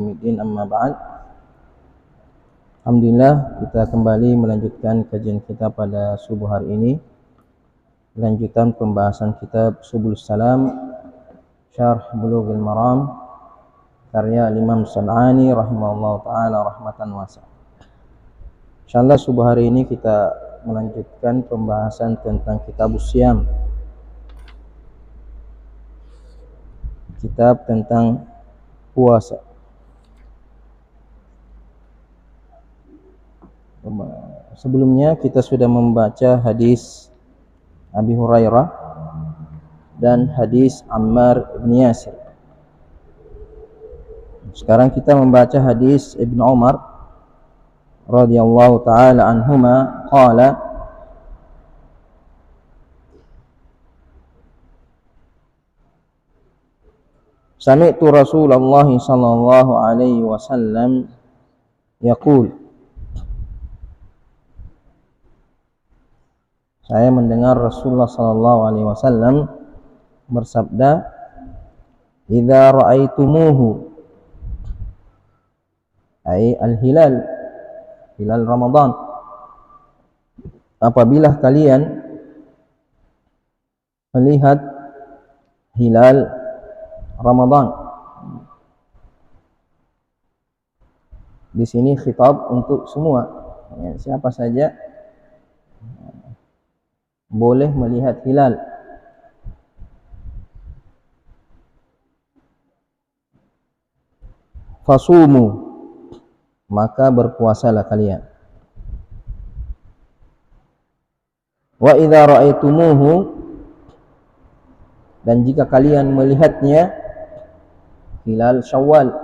Muhammadin amma ba'd. Alhamdulillah, kita kembali melanjutkan kajian kita pada subuh hari ini. Lanjutan pembahasan kitab Subulus Salam Syarh Bulughul Maram karya Imam San'ani rahimahullah ta'ala rahmatan wasi'ah. Insyaallah subuh hari ini kita melanjutkan pembahasan tentang kitab Siyam, kitab tentang puasa. Sebelumnya kita sudah membaca hadis Abi Hurairah dan hadis Ammar bin Yasir. Sekarang kita membaca hadis Ibnu Umar radhiyallahu taala anhuma qala Sami'tu Rasulullah sallallahu alaihi wasallam yaqul, saya mendengar Rasulullah sallallahu alaihi wasallam bersabda, "Idza ra'aitumuhu," ay al-hilal, hilal Ramadan. Apabila kalian melihat hilal Ramadan. Di sini khitab untuk semua, siapa saja boleh melihat hilal. Fasumu, maka berpuasalah kalian. Wa idza ra'aitumuhu, dan jika kalian melihatnya hilal Syawal,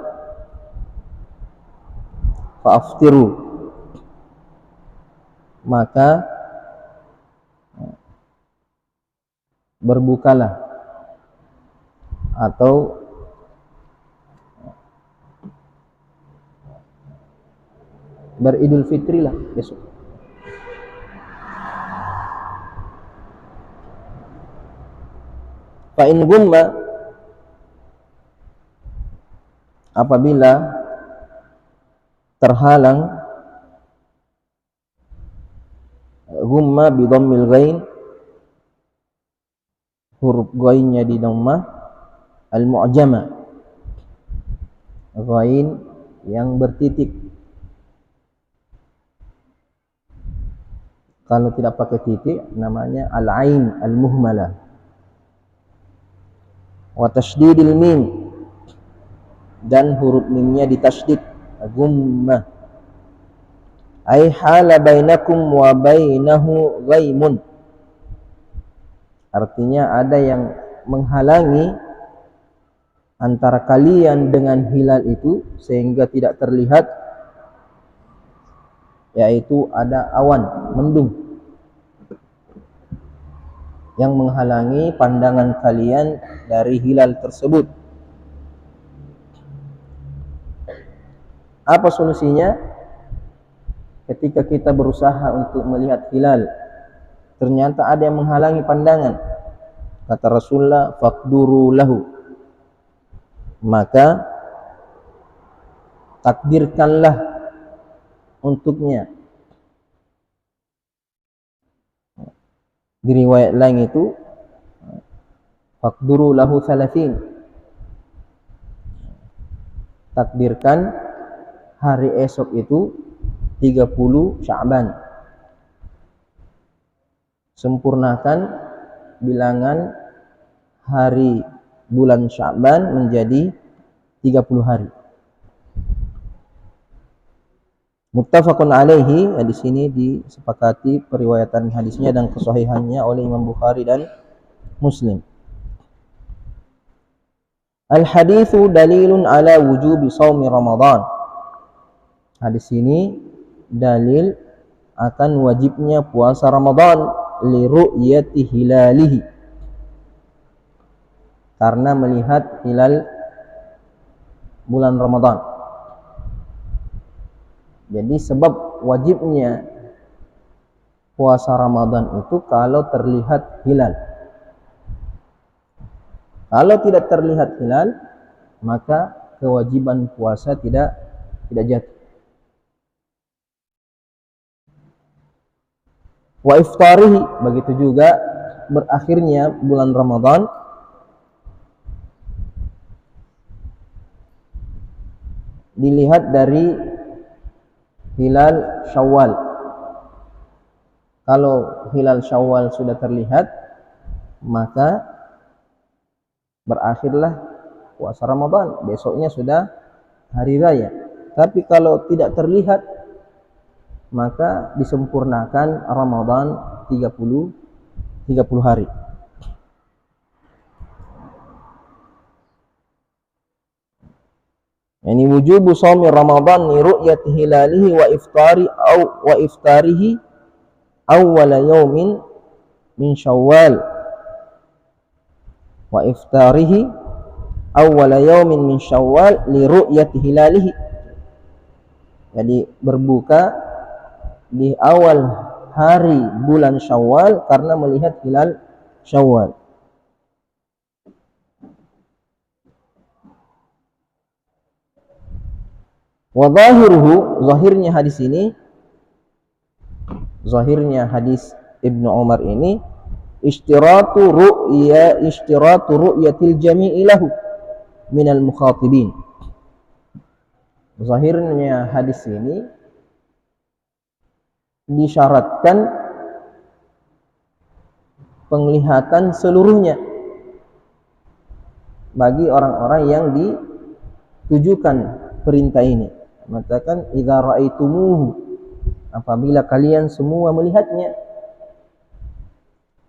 fa'aftiru, maka berbukalah atau beridul fitri lah besok. Fa in gumma, apabila terhalang, gumma bi dhammil ghain, huruf ghainnya di dhammah, al-mu'jama, ghain yang bertitik. Kalau tidak pakai titik namanya al-ain al-muhmalah. Wa tasydidil mim, dan huruf mimnya ditasydid, gumma, ay hala bainakum wa bainahu ghaimun, artinya ada yang menghalangi antara kalian dengan hilal itu sehingga tidak terlihat, yaitu ada awan mendung yang menghalangi pandangan kalian dari hilal tersebut. Apa solusinya? Ketika kita berusaha untuk melihat hilal, ternyata ada yang menghalangi pandangan. Kata Rasulullah, faqduru lahu, maka takdirkanlah untuknya. Di riwayat lain itu faqduru lahu 30, takdirkan hari esok itu 30 Sya'ban, sempurnakan bilangan hari bulan Sya'ban menjadi 30 hari. Muttafaqun alaihi, di sini disepakati periwayatan hadisnya dan kesahihannya oleh Imam Bukhari dan Muslim. Al-haditsu dalilun ala wujubi shaumi Ramadan. Hadis ini dalil akan wajibnya puasa Ramadan, li ru'yati hilalihi, karena melihat hilal bulan Ramadan. Jadi sebab wajibnya puasa Ramadan itu kalau terlihat hilal. Kalau tidak terlihat hilal, maka kewajiban puasa tidak jatuh. Wa iftarihi, begitu juga berakhirnya bulan Ramadan dilihat dari hilal Syawal. Kalau hilal Syawal sudah terlihat, maka berakhirlah puasa Ramadan. Besoknya sudah hari raya. Tapi kalau tidak terlihat, maka disempurnakan Ramadan 30 hari. Yani wujubu shaumi Ramadan li ru'yati hilalihi wa iftarihi awwala yaumin min Syawal. Wa iftarihi awwala yaumin min Syawal li ru'yati hilalihi. Jadi berbuka di awal hari bulan Syawal karena melihat hilal Syawal. Wa zahiruhu, zahirnya hadis Ibnu Umar ini ishtiratu ru'yatil jami'i lahu minal mukhatibin. Zahirnya hadis ini disyaratkan penglihatan seluruhnya bagi orang-orang yang ditujukan perintah ini. Mengatakan idza ra'aitumuhu, apabila kalian semua melihatnya,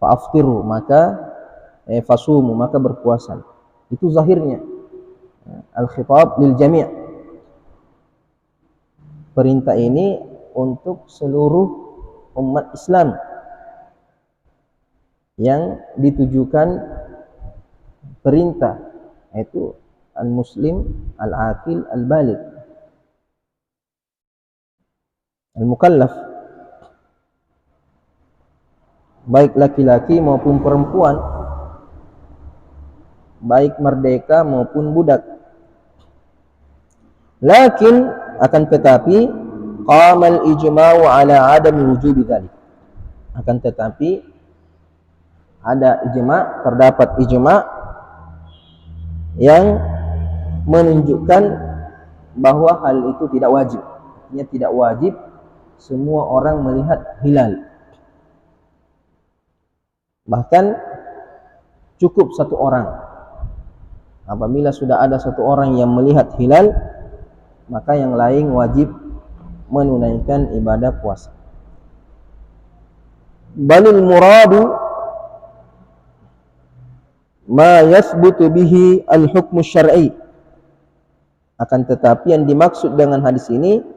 fa'aftiru, maka fasumu, maka berpuasa. Itu zahirnya al-khitab lil jami'. Perintah ini untuk seluruh umat Islam yang ditujukan perintah, yaitu al-muslim al-aqil al-baligh al-mukallaf, baik laki-laki maupun perempuan, baik merdeka maupun budak. Lakin akan tetapi qamal ijma'u ala adam wujubi dzalik. Akan tetapi ada ijma', terdapat ijma' yang menunjukkan bahwa hal itu tidak wajib. Artinya tidak wajib semua orang melihat hilal. Bahkan cukup satu orang. Apabila sudah ada satu orang yang melihat hilal, maka yang lain wajib menunaikan ibadah puasa. Balil muradu ma yathbutu bihi al-hukmu syar'i. Akan tetapi yang dimaksud dengan hadis ini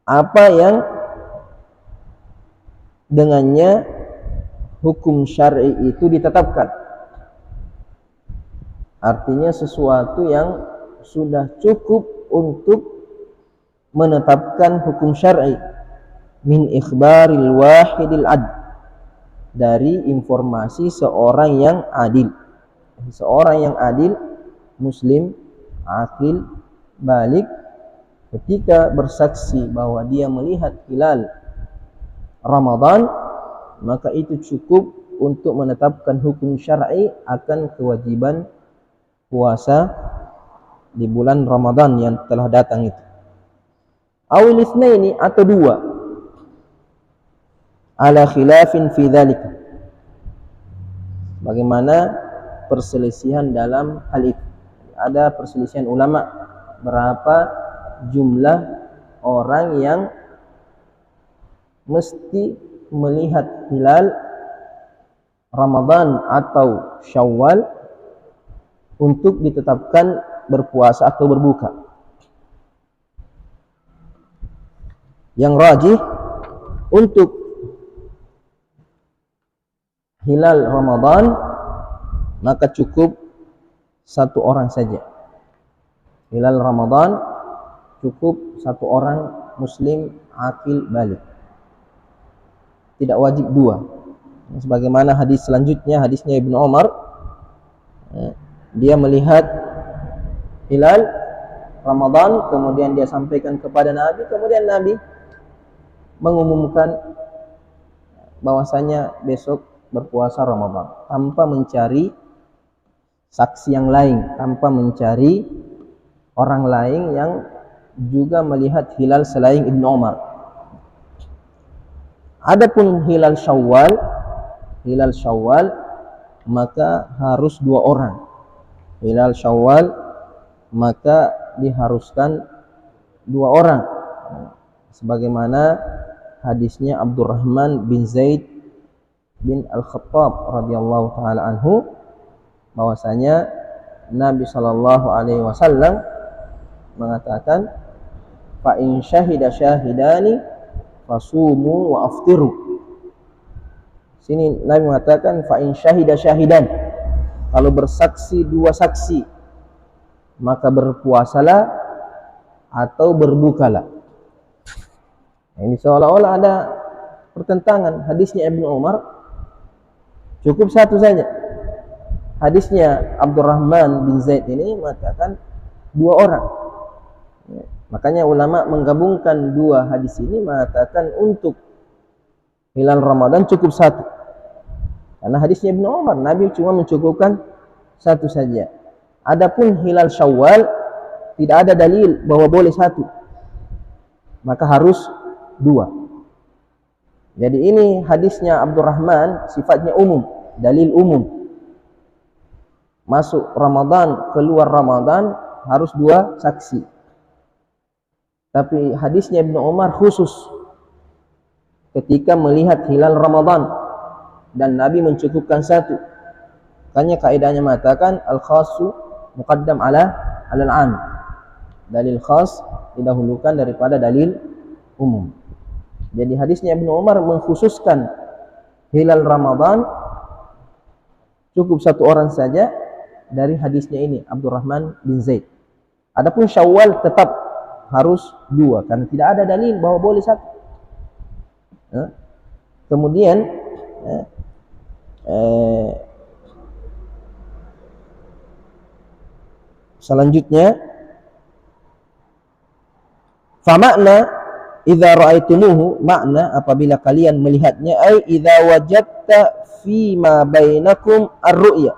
apa yang dengannya hukum syar'i itu ditetapkan. Artinya sesuatu yang sudah cukup untuk menetapkan hukum syar'i min ikhbaril wahidil adl, dari informasi seorang yang adil. Seorang yang adil, muslim, aqil, baligh, ketika bersaksi bahwa dia melihat hilal Ramadan, maka itu cukup untuk menetapkan hukum syar'i akan kewajiban puasa di bulan Ramadan yang telah datang itu. Awil itsnaini, atau dua, ala khilafin fi dzalika, bagaimana perselisihan dalam hal itu. Ada perselisihan ulama berapa jumlah orang yang mesti melihat hilal Ramadan atau Syawal untuk ditetapkan berpuasa atau berbuka. Yang rajih, untuk hilal Ramadan maka cukup satu orang saja. Hilal Ramadan cukup satu orang muslim aqil baligh, tidak wajib dua. Sebagaimana hadis selanjutnya, hadisnya Ibnu Umar, dia melihat hilal Ramadan, kemudian dia sampaikan kepada Nabi, kemudian Nabi mengumumkan bahwasanya besok berpuasa Ramadan tanpa mencari saksi yang lain, tanpa mencari orang lain yang juga melihat hilal selain Ibnu Umar. Adapun hilal Syawal maka harus 2 orang. Hilal Syawal maka diharuskan 2 orang. Sebagaimana hadisnya Abdurrahman bin Zaid bin Al-Khattab radhiyallahu taala anhu, bahwasanya Nabi sallallahu alaihi wasallam mengatakan, fa in syahida syahidani fasumu wa aftiru. Sini Nabi mengatakan fa in syahida syahidan, kalau bersaksi 2 saksi maka berpuasalah atau berbukalah. Ini seolah-olah ada pertentangan. Hadisnya Ibnu Umar cukup 1 saja. Hadisnya Abdurrahman bin Zaid ini mengatakan 2 orang. Makanya ulama menggabungkan 2 hadis ini, mengatakan untuk hilal Ramadan cukup 1. Karena hadisnya Ibnu Umar, Nabi cuma mencukupkan 1 saja. Adapun hilal Syawal tidak ada dalil bahwa boleh 1, maka harus 2. Jadi ini hadisnya Abdurrahman sifatnya umum, dalil umum. Masuk Ramadan, keluar Ramadan harus 2 saksi. Tapi hadisnya Ibnu Umar khusus ketika melihat hilal Ramadan dan Nabi mencukupkan 1. Makanya kaidahnya mengatakan al-khassu muqaddam ala al-'am. Dalil khas didahulukan daripada dalil umum. Jadi hadisnya Ibnu Umar mengkhususkan hilal Ramadan cukup 1 orang saja dari hadisnya ini Abdurrahman bin Zaid. Adapun Syawal tetap harus 2 karena tidak ada dalil bahwa boleh 1. Kemudian selanjutnya fa makna idza ra'aitumuhu, makna apabila kalian melihatnya, ai idza wajadta fi ma bainakum ar-ru'ya,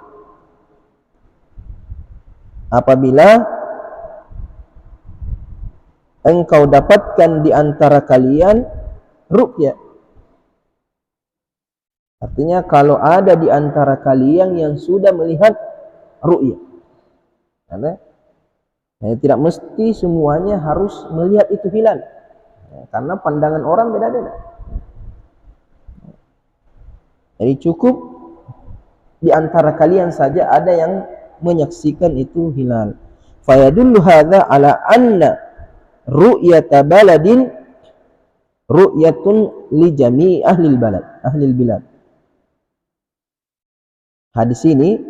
apabila engkau dapatkan di antara kalian ru'ya. Artinya kalau ada di antara kalian yang sudah melihat ru'ya. Tidak mesti semuanya harus melihat itu hilal. Karena pandangan orang beda-beda. Jadi cukup di antara kalian saja ada yang menyaksikan itu hilal. Fayadullu hadza ala anna ru'yata baladin ru'yatun li jami'i ahlil bilad. Hadis ini,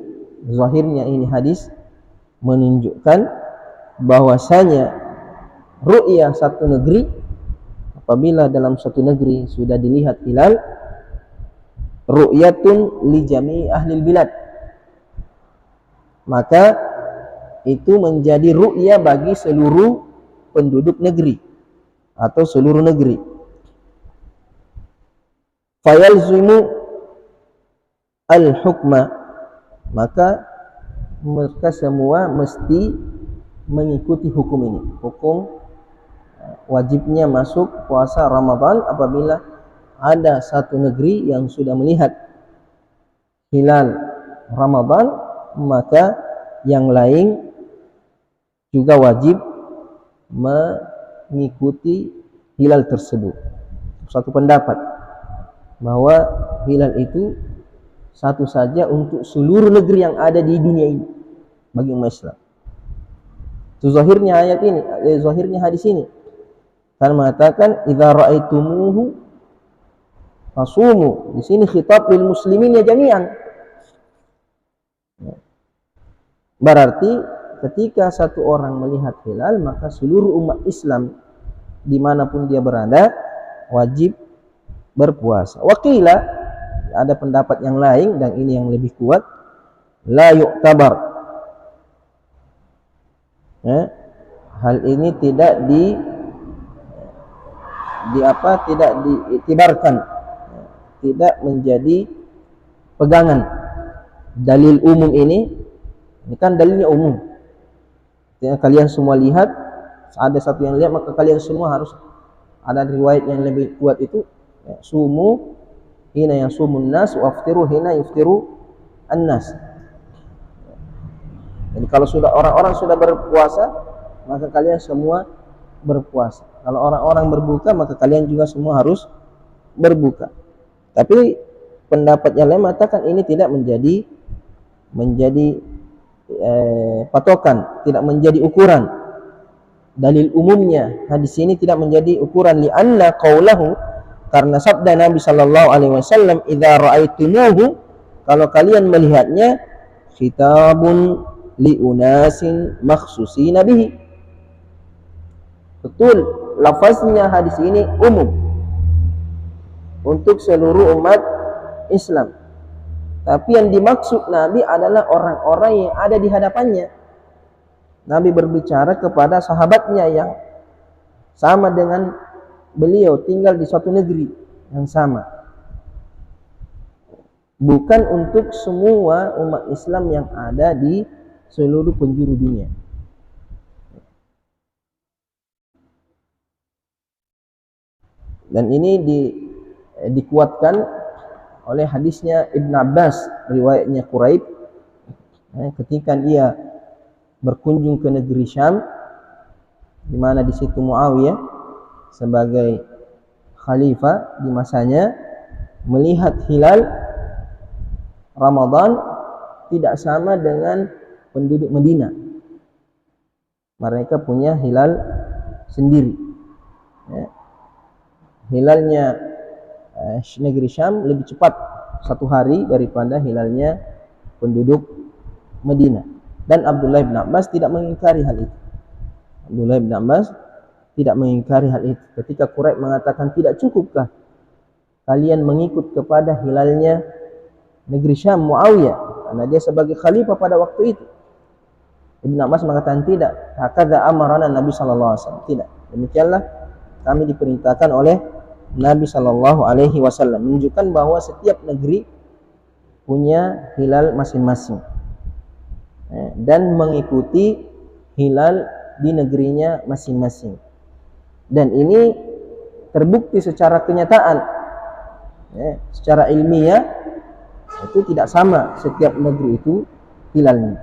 zahirnya ini hadis menunjukkan bahwasanya ru'ya satu negeri, apabila dalam satu negeri sudah dilihat hilal, ru'yatun li jami'i ahlil bilad, maka itu menjadi ru'ya bagi seluruh penduduk negeri atau seluruh negeri. Fayalzimu al-hukma, maka mereka semua mesti mengikuti hukum ini. Hukum wajibnya masuk puasa Ramadan apabila ada satu negeri yang sudah melihat hilal Ramadan, maka yang lain juga wajib mengikuti hilal tersebut. Satu pendapat bahwa hilal itu satu saja untuk seluruh negeri yang ada di dunia ini bagi umat Islam. Itu zahirnya ayat ini, zahirnya hadis ini. Kan mengatakan idza ra'aitumuhu fasumu. Di sini khitab lil muslimin ya jami'an. Berarti ketika satu orang melihat hilal, maka seluruh umat Islam dimanapun dia berada wajib berpuasa. Waqila, ada pendapat yang lain dan ini yang lebih kuat, la yu'tabar, Ya, hal ini tidak tidak diiktibarkan, tidak menjadi pegangan. Dalil umum ini kan dalilnya umum. Artinya kalian semua lihat, ada satu yang lihat maka kalian semua harus, ada riwayat yang lebih kuat itu, ya, sumu hina yasumun nas wa aftiru hina yuftiru an-nas. Jadi kalau sudah orang-orang sudah berpuasa, maka kalian semua berpuasa. Kalau orang-orang berbuka, maka kalian juga semua harus berbuka. Tapi pendapat yang lain mengatakan ini tidak menjadi patokan, tidak menjadi ukuran. Dalil umumnya hadis ini tidak menjadi ukuran, li'anna qaulahu, karena sabda Nabi sallallahu alaihi wasallam, idza ra'aitumuhu, kalau kalian melihatnya, khitabun liunasin makhsusina bihi. Betul, lafaznya hadis ini umum untuk seluruh umat Islam. Tapi yang dimaksud Nabi adalah orang-orang yang ada di hadapannya. Nabi berbicara kepada sahabatnya yang sama dengan beliau, tinggal di suatu negeri yang sama. Bukan untuk semua umat Islam yang ada di seluruh penjuru dunia. Dan ini dikuatkan oleh hadisnya Ibn Abbas, riwayatnya Quraib, ketika dia berkunjung ke negeri Syam, di mana di situ Muawiyah sebagai khalifah di masanya melihat hilal Ramadan tidak sama dengan penduduk Madinah. Mereka punya hilal sendiri. Ya. Hilalnya negeri Syam lebih cepat 1 hari daripada hilalnya penduduk Madinah. Dan Abdullah bin Abbas tidak mengingkari hal itu. Abdullah bin Abbas tidak mengingkari hal itu. Ketika Quraisy mengatakan, tidak cukupkah kalian mengikut kepada hilalnya negeri Syam Muawiyah, karena dia sebagai khalifah pada waktu itu. Ibn Abbas mengatakan, tidak. Hakadha amarana Nabi sallallahu alaihi wasallam. Tidak. Demikianlah kami diperintahkan oleh Nabi sallallahu alaihi wasallam, menunjukkan bahwa setiap negeri punya hilal masing-masing dan mengikuti hilal di negerinya masing-masing. Dan ini terbukti secara kenyataan, secara ilmiah itu tidak sama setiap negeri itu hilalnya.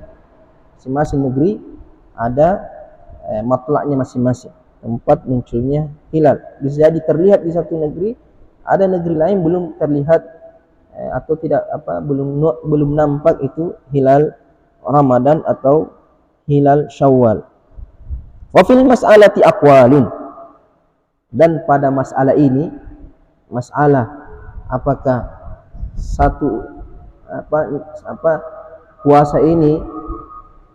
Masing-masing negeri ada matlaknya masing-masing, tempat munculnya hilal. Bisa jadi terlihat di satu negeri, ada negeri lain belum terlihat atau tidak belum nampak itu hilal Ramadan atau hilal Syawal. Wa fil mas'alati aqwalun, dan pada masalah ini, masalah apakah satu puasa ini,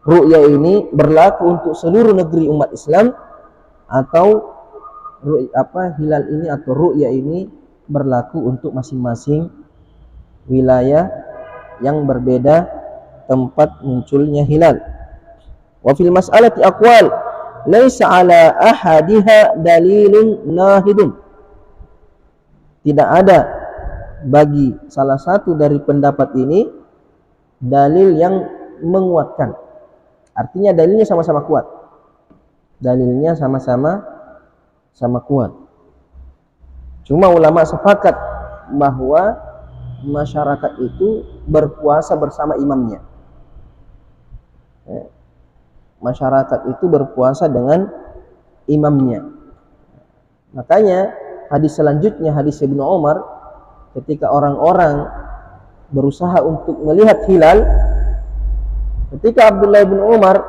ru'ya ini berlaku untuk seluruh negeri umat Islam, atau hilal ini atau ru'ya ini berlaku untuk masing-masing wilayah yang berbeda tempat munculnya hilal. Wa fil mas'alati aqwal laisa ala ahadiha dalilun nahidun, tidak ada bagi salah satu dari pendapat ini dalil yang menguatkan. Artinya dalilnya sama-sama kuat. Dalilnya sama-sama kuat. Cuma ulama sepakat bahwa masyarakat itu berpuasa bersama imamnya. Masyarakat itu berpuasa dengan imamnya. Makanya hadis selanjutnya, hadis Ibnu Umar, ketika orang-orang berusaha untuk melihat hilal, ketika Abdullah bin Umar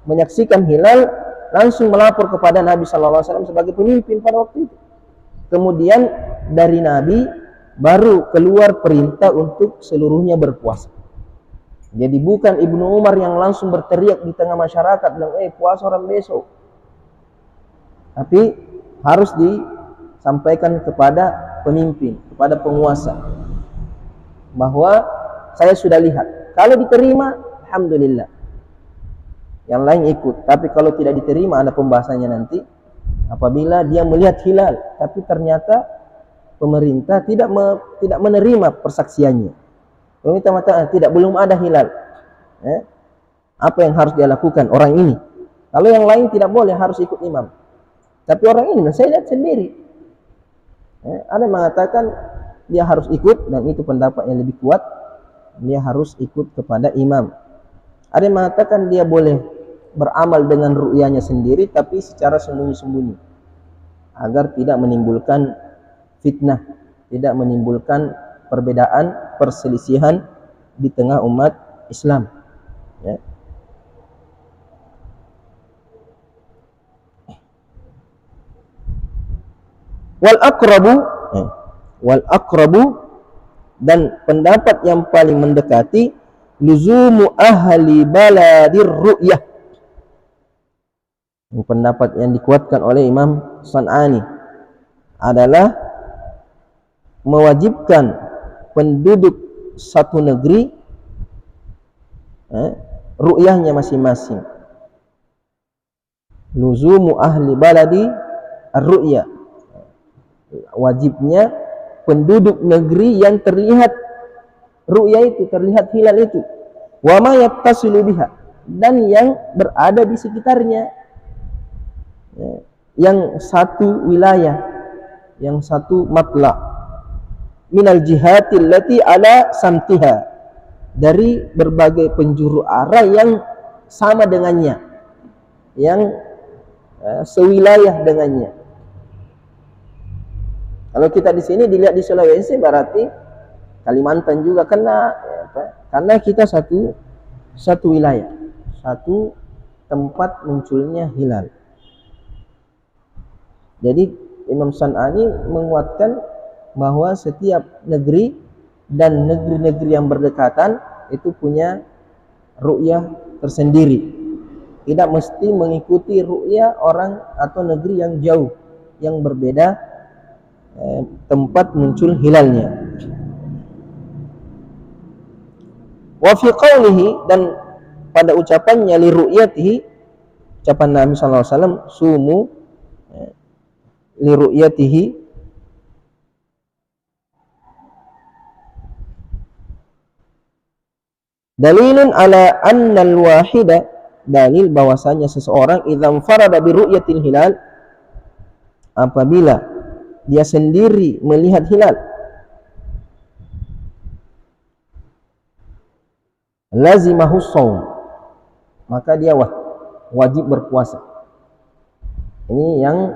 menyaksikan hilal, langsung melapor kepada Nabi sallallahu alaihi wasallam sebagai pemimpin pada waktu itu. Kemudian dari Nabi baru keluar perintah untuk seluruhnya berpuasa. Jadi bukan Ibnu Umar yang langsung berteriak di tengah masyarakat bilang, puasa orang besok. Tapi harus disampaikan kepada pemimpin, kepada penguasa, bahwa saya sudah lihat. Kalau diterima, alhamdulillah. yang lain ikut. Tapi kalau tidak diterima, ada pembahasannya nanti, apabila dia melihat hilal tapi ternyata pemerintah tidak menerima persaksiannya. Pemerintah mengatakan belum ada hilal. Apa yang harus dia lakukan orang ini? Kalau yang lain tidak boleh, harus ikut imam. Tapi orang ini saya lihat sendiri. Ada yang mengatakan dia harus ikut, dan itu pendapat yang lebih kuat. Dia harus ikut kepada imam. Ada yang mengatakan dia boleh beramal dengan ru'yanya sendiri, tapi secara sembunyi-sembunyi, agar tidak menimbulkan fitnah, tidak menimbulkan perbedaan, perselisihan di tengah umat Islam. Wal aqrabu dan pendapat yang paling mendekati luzumu ahli baladir ru'yah. Pendapat yang dikuatkan oleh Imam San'ani adalah mewajibkan penduduk satu negeri ru'yahnya masing-masing. Luzumu ahli baladi ar-ru'yah, wajibnya penduduk negeri yang terlihat ru'yah itu, terlihat hilal itu, wa ma yattasilu biha, dan yang berada di sekitarnya, yang satu wilayah, yang satu matla, minal jihatil lati ala samtiha, dari berbagai penjuru arah yang sama dengannya, yang sewilayah dengannya. Kalau kita di sini dilihat di Sulawesi, berarti Kalimantan juga kena, karena kita satu wilayah, satu tempat munculnya hilal. Jadi Imam San'ani menguatkan bahwa setiap negeri dan negeri-negeri yang berdekatan itu punya ru'yah tersendiri. Tidak mesti mengikuti ru'yah orang atau negeri yang jauh, yang berbeda tempat muncul hilalnya. Wa fi qawlihi, dan pada ucapannya li ru'yatihi, ucapan Nabi sallallahu alaihi wasallam, sumu li ru'yatihi, dalilun ala anna al-wahida, dalil bahwasanya seseorang idzam farada bi ru'yatil hilal, apabila dia sendiri melihat hilal, lazimahu shaum, maka dia wajib berpuasa. Ini yang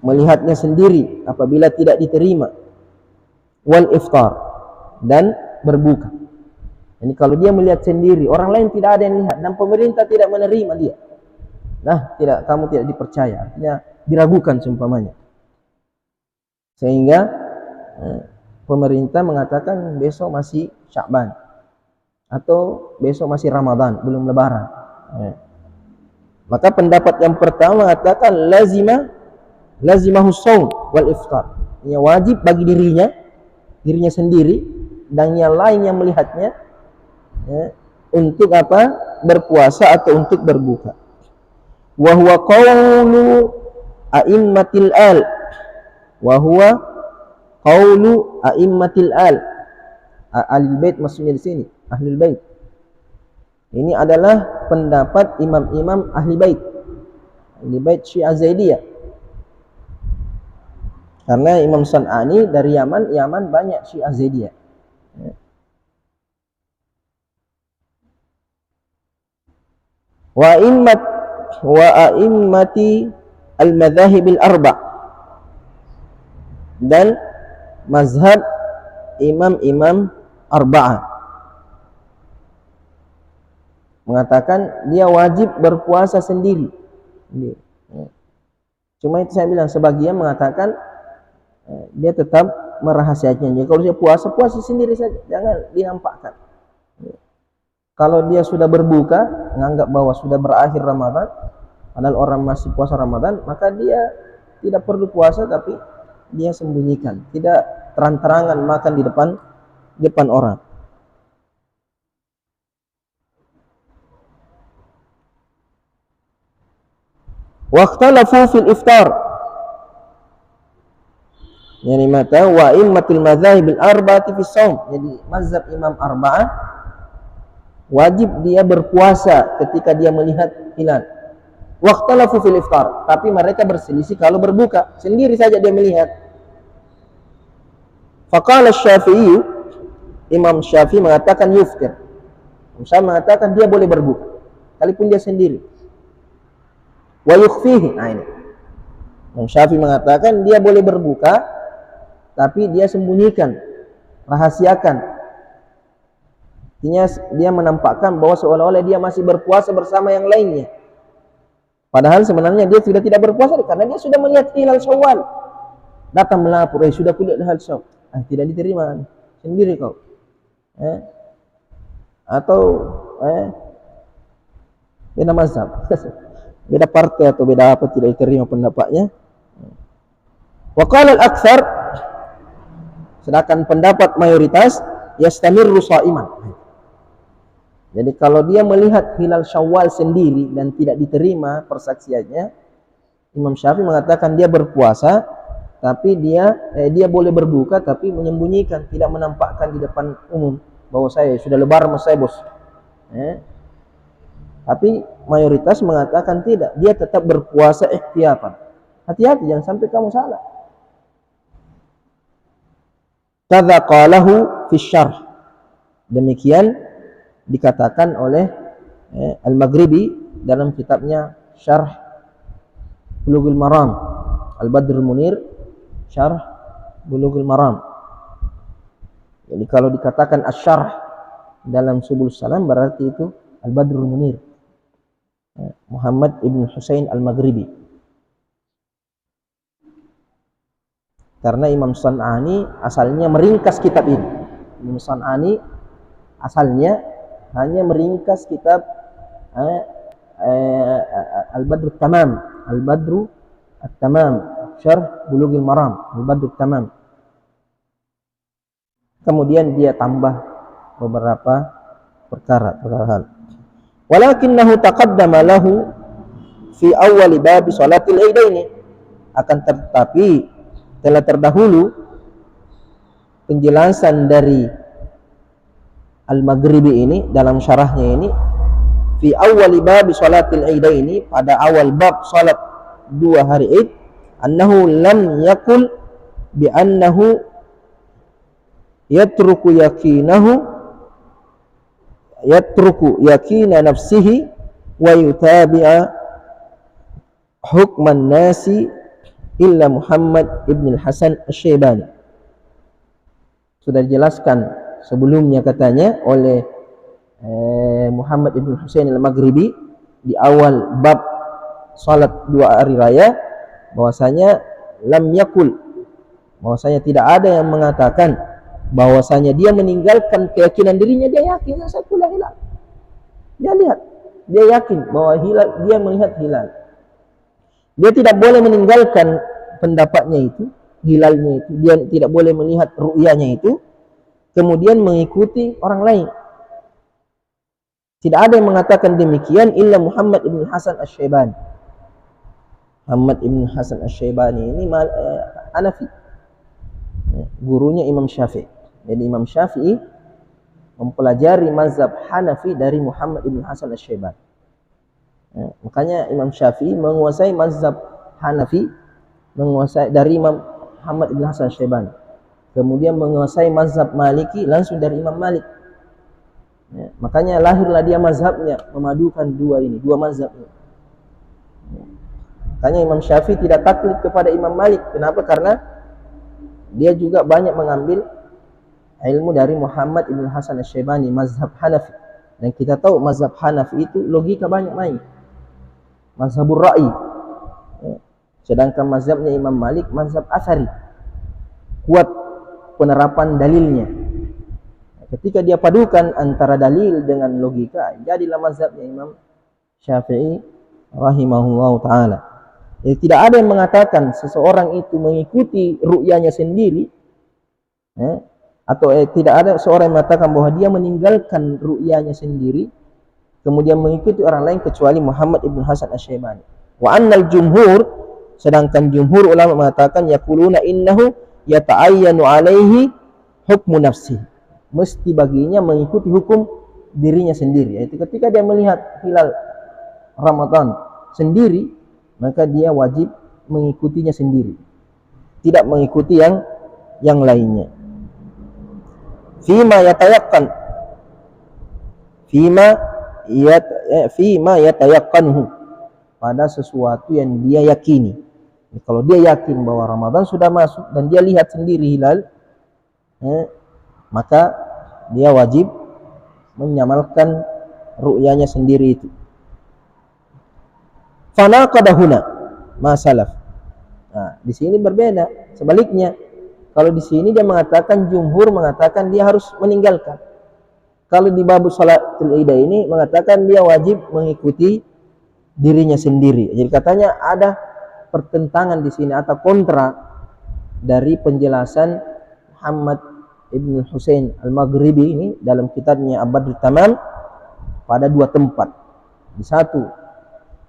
melihatnya sendiri apabila tidak diterima. Wal iftar, dan berbuka. Ini kalau dia melihat sendiri, orang lain tidak ada yang lihat, dan pemerintah tidak menerima dia, nah kamu tidak dipercaya, artinya diragukan seumpamanya, sehingga pemerintah mengatakan besok masih Sya'ban atau besok masih Ramadan, belum Lebaran. Maka pendapat yang pertama mengatakan lazimahu shaum wal iftar, ini wajib bagi dirinya sendiri dan yang lain yang melihatnya, untuk apa? Berpuasa atau untuk berbuka. Wa huwa qawlu a'immatil al, wa huwa qawlu a'immatil al, ahlul bait maksudnya di sini, ahlul bait. Ini adalah pendapat imam-imam ahli bait Syiah Zaidiyah. Karena Imam San'ani dari Yaman banyak Syiah Zaidiyah. Wa a'immati al-madhahibil arba', dan mazhab imam-imam arba'ah mengatakan dia wajib berpuasa sendiri. Cuma itu saya bilang, sebagian mengatakan dia tetap merahasiakannya. Kalau dia puasa sendiri saja, jangan dinampakkan. Kalau dia sudah berbuka, menganggap bahwa sudah berakhir Ramadan, padahal orang masih puasa Ramadan, maka dia tidak perlu puasa, tapi dia sembunyikan, tidak terang-terangan makan di depan orang. Waqtalafu fil iftar. Yani mata wa immatul madzhab al-arba'ati fi shaum. Jadi mazhab Imam Arba'ah wajib dia berpuasa ketika dia melihat hilal. Waqtalafu fil iftar, tapi mereka berselisih kalau berbuka. Sendiri saja dia melihat. Faqala Syafi'i, Imam Syafi'i mengatakan yuftir. Saya mengatakan dia boleh berbuka sekalipun dia sendiri. Wa yukhfihi. Nah ini. Imam Syafi'i mengatakan dia boleh berbuka tapi dia sembunyikan, rahasiakan. Artinya dia menampakkan bahwa seolah-olah dia masih berpuasa bersama yang lainnya. Padahal sebenarnya dia sudah tidak berpuasa karena dia sudah melihat hilal Syawal. Datang melapor, sudah kulihat hilal Syawal. Tidak diterima. Sendiri kau. Atau beda mazhab. Beda partai atau beda apa tidak diterima pendapatnya. Wa qala al-aktsar, sedangkan pendapat mayoritas yastamirru sha'iman. Jadi kalau dia melihat hilal Syawal sendiri dan tidak diterima persaksiannya, Imam Syafi'i mengatakan dia berpuasa, tapi dia boleh berbuka tapi menyembunyikan, tidak menampakkan di depan umum bahwa saya sudah lebaran mas saya bos. Tapi mayoritas mengatakan tidak, dia tetap berpuasa ihtiyatan. Hati-hati jangan sampai kamu salah. Kadza qalahu fi syarh. Demikian dikatakan oleh Al-Maghribi dalam kitabnya Syarh Bulughul Maram, Al-Badrul Munir Syarh Bulughul Maram. Jadi kalau dikatakan asy-syarh dalam Subul Salam berarti itu Al-Badrul Munir, Muhammad ibn Husain Al-Maghribi. Karena Imam San'ani asalnya meringkas kitab ini. Imam San'ani asalnya hanya meringkas kitab Al-Badru Tamam, Al-Badru At-Tamam, Syarh Bulughul Maram, Al-Badru Tamam. Kemudian dia tambah beberapa perkara. Walakinnahu taqaddama lahu fi awal bab salatil aidaini. Akan tetapi telah terdahulu penjelasan dari Al-Maghribi ini dalam syarahnya ini fi awwali bab salatil aidaini, pada awal bab salat dua hari Id, annahu lam yakul bi annahu yatruku yakina nafsihi wa yutabi'a hukman nasi illa Muhammad ibn al-Hasan Asy-Syaibani. Sudah dijelaskan sebelumnya katanya oleh Muhammad ibn Husain al-Maghribi di awal bab salat dua hari raya, bahwasanya lam yakul, bahwasanya tidak ada yang mengatakan bahwasanya dia meninggalkan keyakinan dirinya. Dia yakin saya pula hilal, dia lihat, dia yakin bahwa hilal, dia melihat hilal. Dia tidak boleh meninggalkan pendapatnya itu, hilalnya itu, dia tidak boleh melihat ru'yanya itu kemudian mengikuti orang lain. Tidak ada yang mengatakan demikian illa Muhammad ibn Hasan Asy-Syaibani. Muhammad ibn Hasan Asy-Syaibani ini Hanafi, gurunya Imam Syafi'i. Jadi Imam Syafi'i mempelajari mazhab Hanafi dari Muhammad ibn Hasan Asy-Syaibani. Makanya Imam Syafi'i menguasai mazhab Hanafi, menguasai dari Imam Muhammad ibn Hasan Asy-Syaibani. Kemudian menguasai mazhab Maliki langsung dari Imam Malik. Makanya lahirlah dia mazhabnya, memadukan dua mazhab ini. Makanya Imam Syafi'i tidak taklid kepada Imam Malik. Kenapa? Karena dia juga banyak mengambil ilmu dari Muhammad ibn Hasan Asy-Syaibani, mazhab Hanafi. Dan kita tahu mazhab Hanafi itu logika banyak main, mazhabur ra'i. Sedangkan mazhabnya Imam Malik mazhab athari, kuat penerapan dalilnya. Ketika dia padukan antara dalil dengan logika, jadilah mazhabnya Imam Syafi'i rahimahullah ta'ala. Jadi tidak ada yang mengatakan seseorang itu mengikuti ru'yanya sendiri, atau tidak ada seorang yang mengatakan bahwa dia meninggalkan ru'yanya sendiri kemudian mengikuti orang lain kecuali Muhammad ibn Hasan Asy-Syaibani. Wa annal jumhur, sedangkan jumhur ulama mengatakan yaquluna innahu yata'ayyanu alaihi hukmu nafsi, mesti baginya mengikuti hukum dirinya sendiri, yaitu ketika dia melihat hilal Ramadan sendiri, maka dia wajib mengikutinya sendiri, tidak mengikuti yang lainnya. Fima yatayaqqan, fima yatayaqqanhu, pada sesuatu yang dia yakini. Kalau dia yakin bahwa Ramadan sudah masuk dan dia lihat sendiri hilal, maka dia wajib menyamalkan ru'yanya sendiri itu. Fanaqadahuna ma salaf. Nah, di sini berbeda. Sebaliknya, kalau di sini dia mengatakan, jumhur mengatakan dia harus meninggalkan. Kalau di bab salatul ida ini mengatakan dia wajib mengikuti dirinya sendiri. Jadi katanya ada pertentangan di sini atau kontra dari penjelasan Muhammad Ibn Husain Al-Maghribi ini dalam kitabnya Abadul Tamam pada dua tempat. Di satu,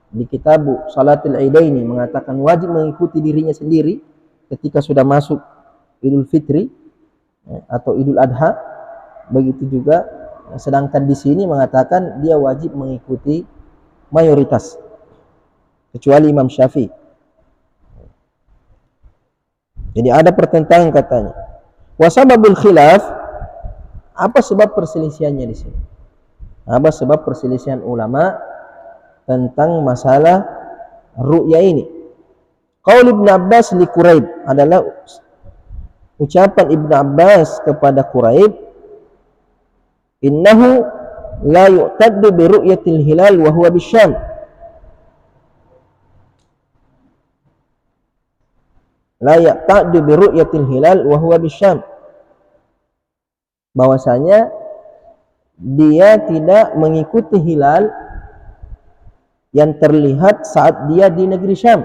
di kitab Salatul Idaini mengatakan wajib mengikuti dirinya sendiri ketika sudah masuk Idul Fitri atau Idul Adha. Begitu juga, sedangkan di sini mengatakan dia wajib mengikuti mayoritas kecuali Imam Syafi'i. Jadi ada pertentangan katanya. Wasababul khilaf, apa sebab perselisihannya di sini? Apa sebab perselisihan ulama tentang masalah ru'ya ini? Qaul Ibn Abbas li Quraib, adalah ucapan Ibn Abbas kepada Quraib, innahu la yu'taddu bi ru'yatil hilal wa huwa bisyam. La ya'tadu bi ru'yatil hilal wa huwa bisyam, bahwasanya dia tidak mengikuti hilal yang terlihat saat dia di negeri Syam.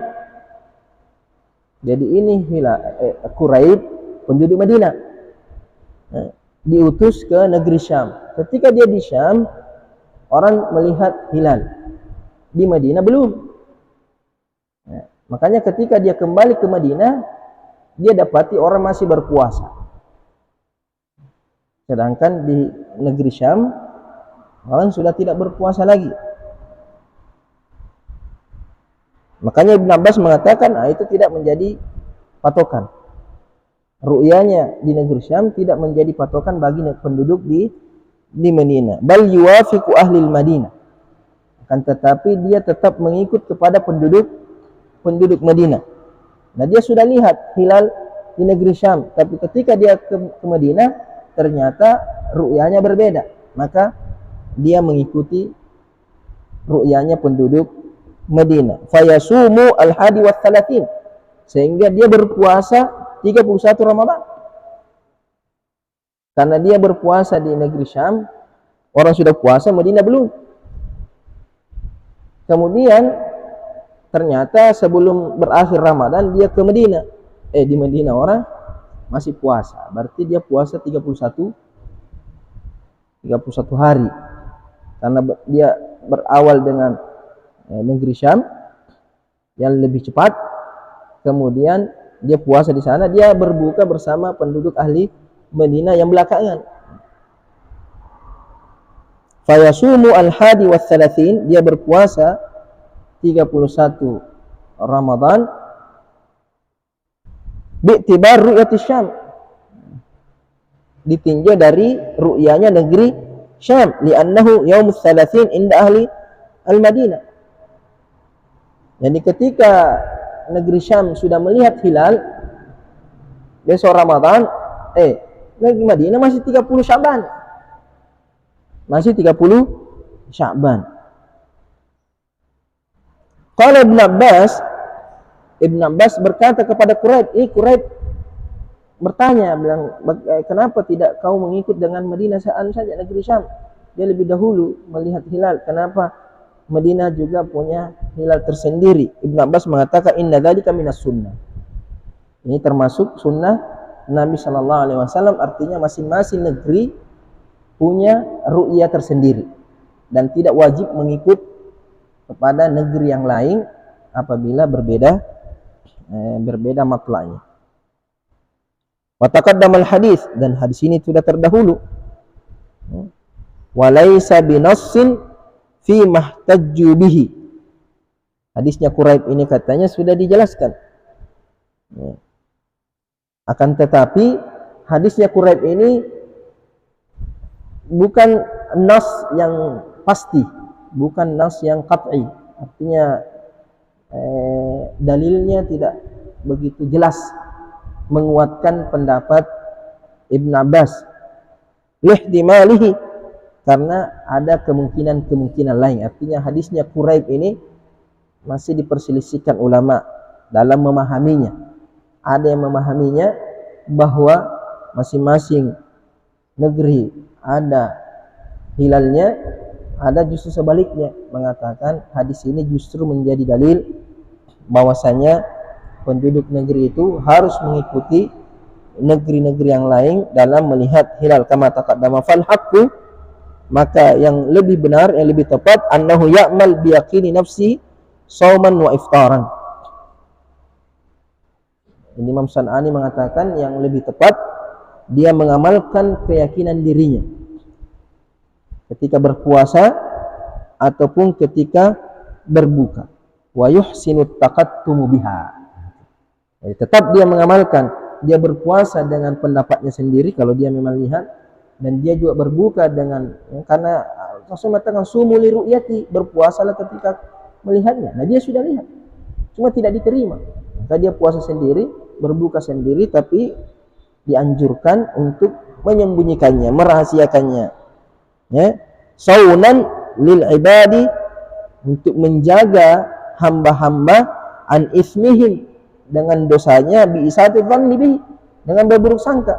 Jadi ini hilal Quraib, penduduk Madinah, diutus ke negeri Syam. Ketika dia di Syam, orang melihat hilal. Di Madinah belum. Makanya ketika dia kembali ke Madinah, dia dapati orang masih berpuasa. Sedangkan di negeri Syam, orang sudah tidak berpuasa lagi. Makanya Ibn Abbas mengatakan, itu tidak menjadi patokan. Ru'yanya di negeri Syam tidak menjadi patokan bagi penduduk di Madinah. Bal yuwafiqu ahlil Madinah. Akan tetapi dia tetap mengikut kepada penduduk Madinah. Nah, dia sudah lihat hilal di negeri Syam, tapi ketika dia ke Madinah ternyata ru'yanya berbeda, maka dia mengikuti ru'yanya penduduk Madinah. Fayasumu al-hadi wa thalathin, sehingga dia berpuasa 31 Ramadan. Karena dia berpuasa di negeri Syam, orang sudah puasa, Madinah belum. Kemudian ternyata sebelum berakhir Ramadan dia ke Madinah. Di Madinah orang masih puasa. Berarti dia puasa 31 hari. Karena dia berawal dengan negeri Syam yang lebih cepat. Kemudian dia puasa di sana, dia berbuka bersama penduduk ahli Madinah yang belakangan. Fayasumu al-hadi wa thalathin, dia berpuasa 31 Ramadan bi'tibar ru'yati Syam, ditinjau dari ru'yanya negeri Syam, li'annahu yaumul thalathin inda ahli al-Madinah. Jadi ketika negeri Syam sudah melihat hilal besok Ramadan, negeri Madinah masih 30 Sya'ban. Masih 30 Sya'ban. Qala Ibn Abbas berkata kepada Quraib, Quraib bertanya, bilang, kenapa tidak kau mengikut dengan Madinah saja negeri Syam? Dia lebih dahulu melihat hilal. Kenapa Madinah juga punya hilal tersendiri? Ibn Abbas mengatakan, inna dzalika minas sunnah. Ini termasuk sunnah Nabi SAW, artinya masing-masing negeri punya ru'yah tersendiri dan tidak wajib mengikut kepada negeri yang lain apabila berbeda matla'nya. Wa taqaddamal hadis, dan hadis ini sudah terdahulu. Wa laisa binassin fi mahtajju bihi. Hadisnya Quraib ini katanya sudah dijelaskan. Akan tetapi hadisnya Quraib ini bukan nas yang pasti, bukan nas yang qat'i. Artinya dalilnya tidak begitu jelas menguatkan pendapat Ibn Abbas lihtimalihi, karena ada kemungkinan lain. Artinya hadisnya Quraib ini masih diperselisihkan ulama dalam memahaminya. Ada yang memahaminya bahwa masing-masing negeri ada hilalnya, ada justru sebaliknya, mengatakan hadis ini justru menjadi dalil bahwasanya penduduk negeri itu harus mengikuti negeri-negeri yang lain dalam melihat hilal. Kama taqaddama fal haqqu, maka yang lebih benar, yang lebih tepat, annahu ya'mal biyaqini nafsi sauman wa iftaran. Ini Imam San'ani mengatakan yang lebih tepat dia mengamalkan keyakinan dirinya ketika berpuasa ataupun ketika berbuka. Wa yuhsinut taqattumu biha. Jadi tetap dia mengamalkan, dia berpuasa dengan pendapatnya sendiri kalau dia memang lihat, dan dia juga berbuka dengan, karena Rasul mengatakan sumu li ru'yati, berpuasalah ketika melihatnya. Nah dia sudah lihat, cuma tidak diterima, maka dia puasa sendiri, berbuka sendiri, tapi dianjurkan untuk menyembunyikannya, merahasiakannya. Ya, saunan lil ibadi, untuk menjaga hamba-hamba an ismihim, dengan dosanya, bi isati dhanni bihi, dengan berburuk sangka.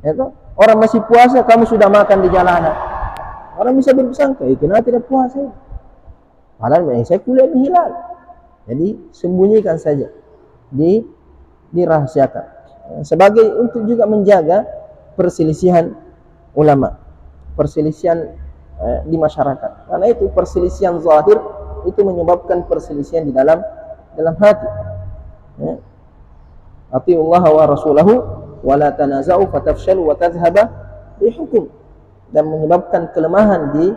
Ya toh? Orang masih puasa, kamu sudah makan di jalanan, orang bisa berburuk sangka, kenapa tidak puasa? Padahal saya kuliah di hilal. Jadi sembunyikan saja, dirahasiakan, sebagai untuk juga menjaga perselisihan ulama, perselisihan di masyarakat. Karena itu perselisihan zahir itu menyebabkan perselisihan di dalam hati. Ya. Atiullah wa rasulahu wa la tanaza'u fatafshalu wa tadhhaba rihukum. Dan menyebabkan kelemahan di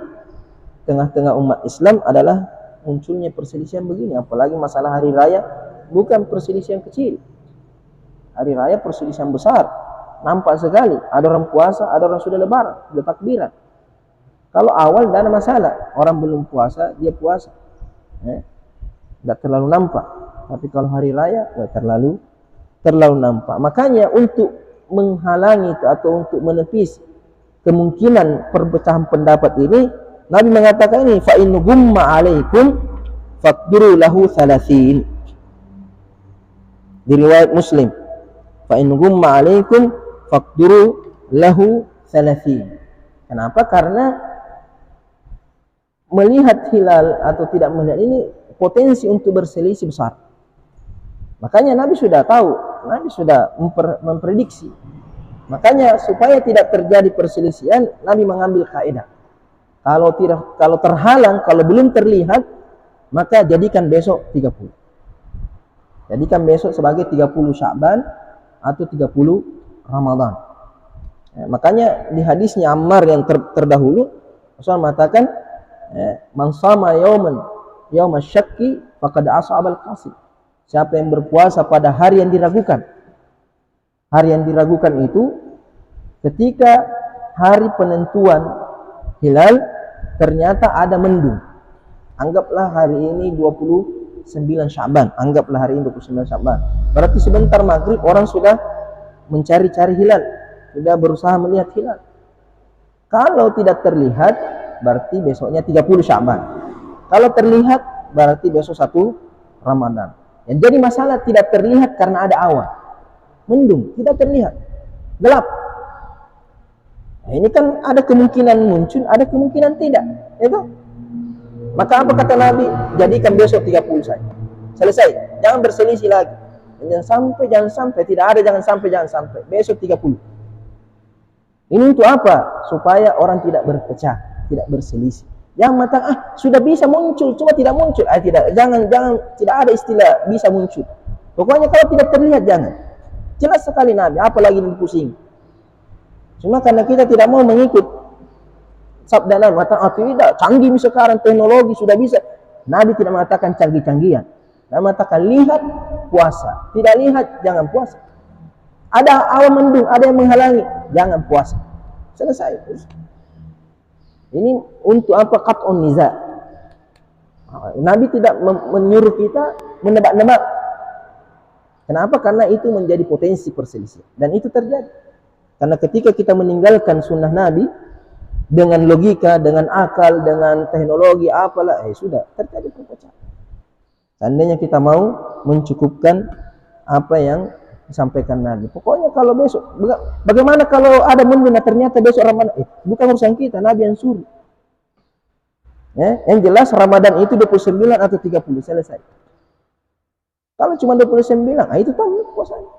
tengah-tengah umat Islam adalah munculnya perselisihan begini. Apalagi masalah hari raya, bukan perselisihan kecil. Hari raya perselisihan besar, nampak sekali. Ada orang puasa, ada orang sudah lebaran, sudah takbiran. Kalau awal tidak ada masalah, orang belum puasa, dia puasa, tidak terlalu nampak. Tapi kalau hari raya, terlalu nampak. Makanya untuk menghalangi atau untuk menepis kemungkinan perpecahan pendapat ini, Nabi mengatakan ini, fa in gumma alaikum faqdiru lahu 30. Di riwayat Muslim, fa in gumma alaikum faqdiru lahu 30. Kenapa? Karena melihat hilal atau tidak melihat ini potensi untuk berselisih besar. Makanya Nabi sudah tahu, Nabi sudah memprediksi. Makanya supaya tidak terjadi perselisihan, Nabi mengambil kaidah. Kalau terhalang, kalau belum terlihat, maka jadikan besok 30. Jadikan besok sebagai 30 Sya'ban atau 30 Ramadan. Makanya di hadisnya Ammar yang terdahulu, Rasulullah mengatakan, man sama yauman syakki faqad ashabal qasim. Siapa yang berpuasa pada hari yang diragukan. Hari yang diragukan itu ketika hari penentuan hilal ternyata ada mendung. Anggaplah hari ini 29 Sya'ban. Anggaplah hari ini 29 Sya'ban. Berarti sebentar maghrib orang sudah mencari-cari hilal, sudah berusaha melihat hilal. Kalau tidak terlihat, berarti besoknya 30 Sya'ban. Kalau terlihat, berarti besok 1 Ramadan. Yang jadi masalah tidak terlihat karena ada awan, mendung, tidak terlihat, gelap. Nah, ini kan ada kemungkinan muncul, ada kemungkinan tidak, itu. Maka apa kata Nabi? Jadikan besok 30 saja. Selesai, jangan berselisih lagi. Jangan sampai, tidak ada jangan sampai. Besok 30. Ini untuk apa? Supaya orang tidak berpecah, tidak berselisih. Jangan mengatakan sudah bisa muncul, cuma tidak muncul. Tidak, jangan tidak ada istilah bisa muncul. Pokoknya kalau tidak terlihat jangan. Jelas sekali Nabi, apalagi pusing. Cuma karena kita tidak mau mengikut sabda Nabi, mengatakan tidak, canggih sekarang teknologi sudah bisa. Nabi tidak mengatakan canggih-canggihan. Nabi mengatakan lihat puasa, tidak lihat jangan puasa. Ada awan mendung, ada yang menghalangi, jangan puasa. Selesai. Ini untuk apa? Qat'un niza. Nabi tidak menyuruh kita menebak-nebak. Kenapa? Karena itu menjadi potensi perselisihan. Dan itu terjadi. Karena ketika kita meninggalkan sunnah Nabi dengan logika, dengan akal, dengan teknologi, apalah, sudah terjadi perpecahan. Seandainya kita mau mencukupkan apa yang disampaikan Nabi. Pokoknya kalau besok, bagaimana kalau ada mendung ternyata besok Ramadan? Bukan urusan kita, Nabi yang suruh. Ya, yang jelas Ramadan itu 29 atau 30 selesai. Kalau cuma 29, itu tahu puasanya.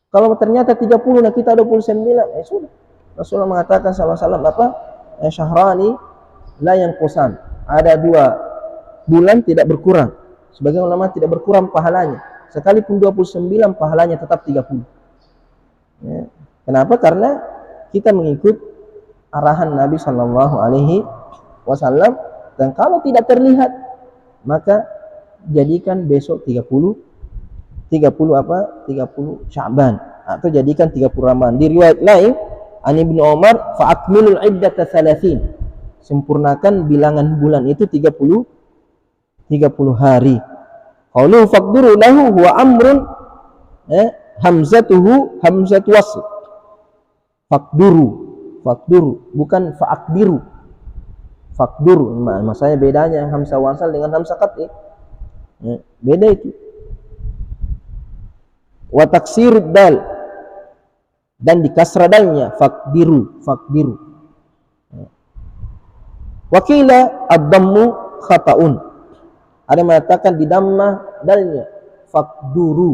Kalau ternyata 30 nah kita 29, sudah. Rasulullah mengatakan SAW apa? Syahrani la yang kosan. Ada 2 bulan tidak berkurang. Sebagian ulama tidak berkurang pahalanya. Sekalipun 29 pahalanya tetap 30. Ya. Kenapa? Karena kita mengikut arahan Nabi Shallallahu Alaihi Wasallam. Dan kalau tidak terlihat, maka jadikan besok 30 Sya'ban atau jadikan 30 Ramadan. Di riwayat lain, An Ibnu Umar, fa'akmilul iddata 30. Sempurnakan bilangan bulan itu 30 hari. Qalu faqdiru lahu huwa amrun hamzatuhu hamzatu wasl. Faqduru bukan fa'aqdiru. Faqduru maksudnya bedanya hamzah wasal dengan hamzah qat'i. Beda itu. Wa taksirud dal dan dikasrah dalnya faqdiru. Wa qila ad-dammu khata'un. Ada yang mengatakan di dhammah dalnya faqduru.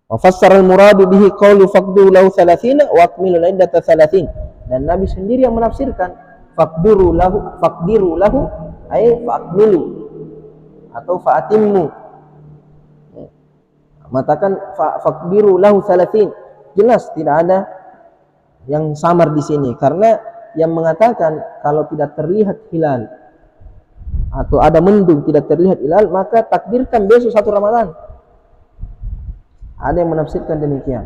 Wa fassara al-muradu bihi qawlu faqduru lahu 30 wa akmilu iddata 30. Dan Nabi sendiri yang menafsirkan faqdiru lahu ay fa'akmilu atau fa'atimmu. Mengatakan faqdiru lahu 30. Jelas tidak ada yang samar di sini karena yang mengatakan kalau tidak terlihat hilal atau ada mendung tidak terlihat hilal, maka takdirkan besok 1 Ramadan. Ada yang menafsirkan demikian.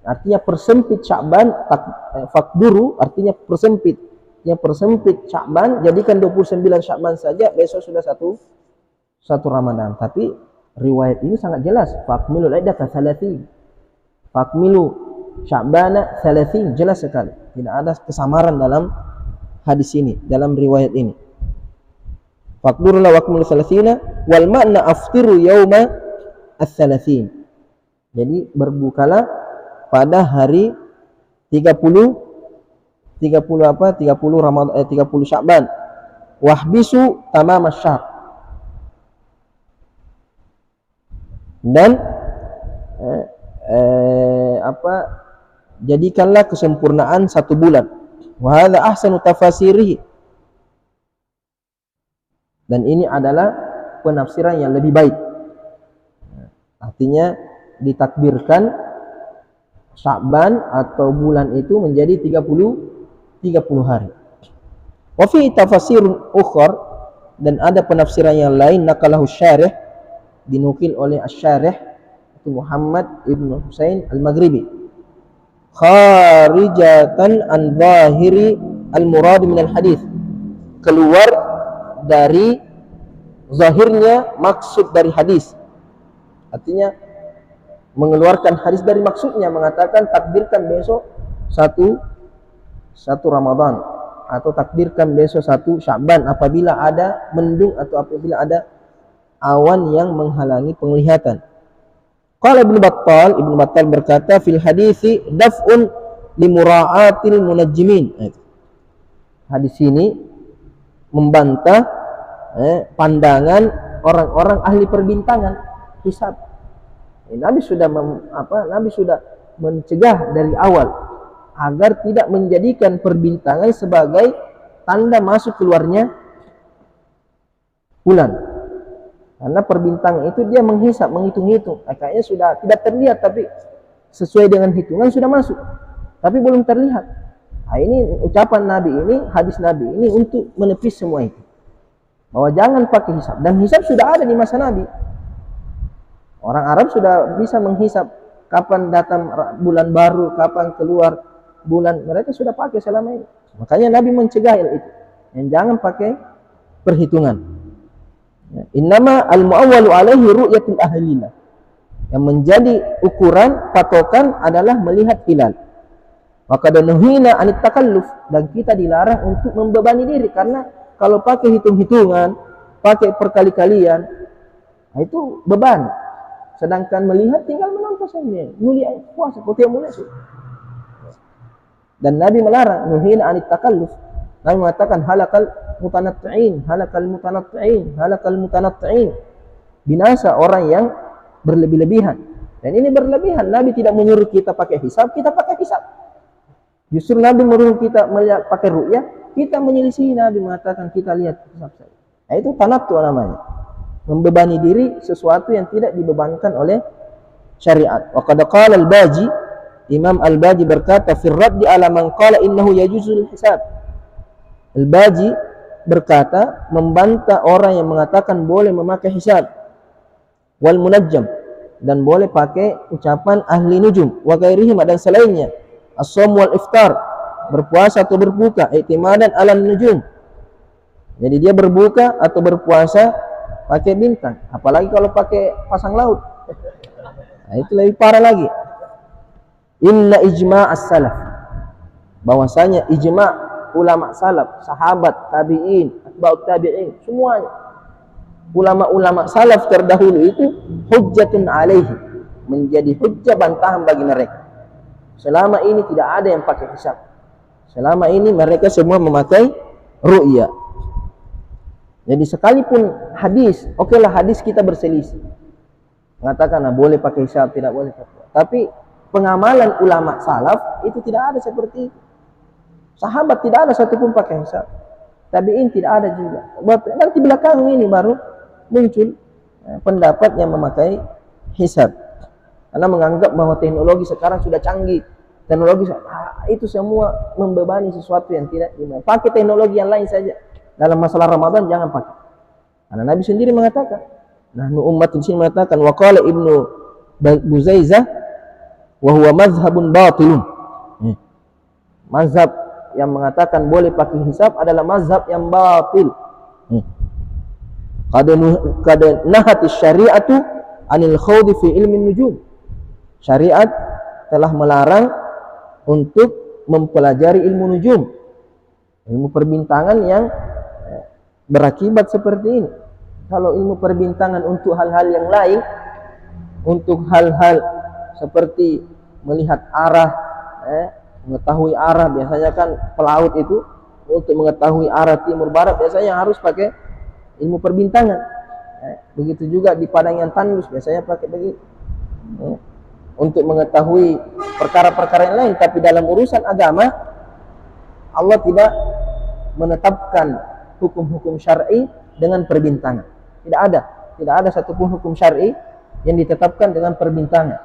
Artinya persempit Sya'ban, faqduru artinya persempit. Yang persempit Sya'ban, jadikan 29 Sya'ban saja, besok sudah 1 Ramadan. Tapi riwayat ini sangat jelas, faqmilul iddata 30. Faqmilu Sya'bana 30, jelas sekali. Tidak ada kesamaran dalam hadis ini, dalam riwayat ini. Faqduru la waqmul 30 wal makna aftiru yauma ats-30. Jadi berbukalah pada hari 30 Ramadan 30 Sya'ban. Wahbisu tamam asy-syahr. Dan jadikanlah kesempurnaan 1 bulan. Wa hadza ahsanu tafasirihi. Dan ini adalah penafsiran yang lebih baik. Artinya ditakdirkan Sya'ban atau bulan itu menjadi 30 hari. Wa fi tafasirun ukhar, dan ada penafsiran yang lain, naqalahu syarih, dinukil oleh asy-syarih itu Muhammad ibn Husain al-Maghribi, kharijatan an zahiri al-murad min al-hadis, keluar dari zahirnya maksud dari hadis. Artinya mengeluarkan hadis dari maksudnya, mengatakan takdirkan besok 1 Ramadan atau takdirkan besok 1 Sya'ban apabila ada mendung atau apabila ada awan yang menghalangi penglihatan. Qala Ibnu Battal berkata fil hadisi daf'un limura'atil munajjimin. Hadis ini membantah pandangan orang-orang ahli perbintangan hisab. Nabi sudah mencegah dari awal agar tidak menjadikan perbintangan sebagai tanda masuk keluarnya bulan. Karena perbintangan itu dia menghisap, menghitung-hitung. Kayaknya sudah tidak terlihat, tapi sesuai dengan hitungan sudah masuk, tapi belum terlihat. Nah, ini ucapan Nabi ini, hadis Nabi ini untuk menepis semua itu, bahwa jangan pakai hisap. Dan hisap sudah ada di masa Nabi. Orang Arab sudah bisa menghisap kapan datang bulan baru, kapan keluar bulan. Mereka sudah pakai selama ini. Makanya Nabi mencegah itu, yang jangan pakai perhitungan. Innama al-mu'awwalu alaihi ru'yatul ahlina. Yang menjadi ukuran patokan adalah melihat hilal. Maka nuhina anit takalluf, dan kita dilarang untuk membebani diri, karena kalau pakai hitung-hitungan, pakai perkali-kalian, nah itu beban. Sedangkan melihat tinggal menonton saja, mulia puasa, putih mulia itu. Dan Nabi melarang nuhina anit takalluf. Nabi mengatakan halakal mutanatti'in, halakal mutanatti'in, halakal mutanatti'in. Binasa orang yang berlebih-lebihan. Dan ini berlebihan. Nabi tidak menyuruh kita pakai hisab, kita pakai hisab. Justru Nabi menyuruh kita melihat pakai ru'yah, kita menyelisih. Nabi mengatakan kita lihat hisab saja. Nah, itu tanattu namanya. Membebani diri sesuatu yang tidak dibebankan oleh syariat. Wa qad qala al-Baji, Imam Al-Baji berkata fi raddi ala man qala innahu yajuzul hisab. Al-Baji berkata membantah orang yang mengatakan boleh memakai hisab wal munajjam, dan boleh pakai ucapan ahli nujum wa ghairihim, dan selainnya, as-shaum wal iftar, berpuasa atau berbuka, i'timadan ala nujum. Jadi dia berbuka atau berpuasa pakai bintang, apalagi kalau pakai pasang laut. Nah, itu lebih parah lagi. Inna ijma' as-salaf, bahwasanya ijma' ulama salaf, sahabat, tabi'in, atba'ut tabi'in, semuanya ulama-ulama salaf terdahulu itu hujjatun alaihi, menjadi hujjah bantahan bagi mereka. Selama ini tidak ada yang pakai hisab. Selama ini mereka semua memakai ru'ya. Jadi sekalipun hadis, okelah hadis kita berselisih, mengatakan boleh pakai hisab, tidak boleh pakai. Tapi pengamalan ulama salaf itu tidak ada seperti itu. Sahabat tidak ada satupun pakai hisab, tabi'in tidak ada juga. Nanti belakang ini baru muncul pendapat yang memakai hisab, karena menganggap bahwa teknologi sekarang sudah canggih. Teknologi itu semua membebani sesuatu yang tidak dimana. Pakai teknologi yang lain saja. Dalam masalah Ramadan jangan pakai. Karena Nabi sendiri mengatakan, nahnu ummatun, sini mengatakan, wa qala Ibnu Buzaizah wa huwa mazhabun batilun. Mazhab yang mengatakan boleh pakai hisab adalah mazhab yang batil. Qad nahatis syari'atu anil khawdi fi ilmin nujum. Syariat telah melarang untuk mempelajari ilmu nujum, ilmu perbintangan yang berakibat seperti ini. Kalau ilmu perbintangan untuk hal-hal yang lain, untuk hal-hal seperti melihat arah, mengetahui arah, biasanya kan pelaut itu untuk mengetahui arah timur barat biasanya harus pakai ilmu perbintangan. Begitu juga di padang yang tandus biasanya pakai begitu, untuk mengetahui perkara-perkara yang lain. Tapi dalam urusan agama, Allah tidak menetapkan hukum-hukum syar'i dengan perbintangan. Tidak ada satupun hukum syar'i yang ditetapkan dengan perbintangan.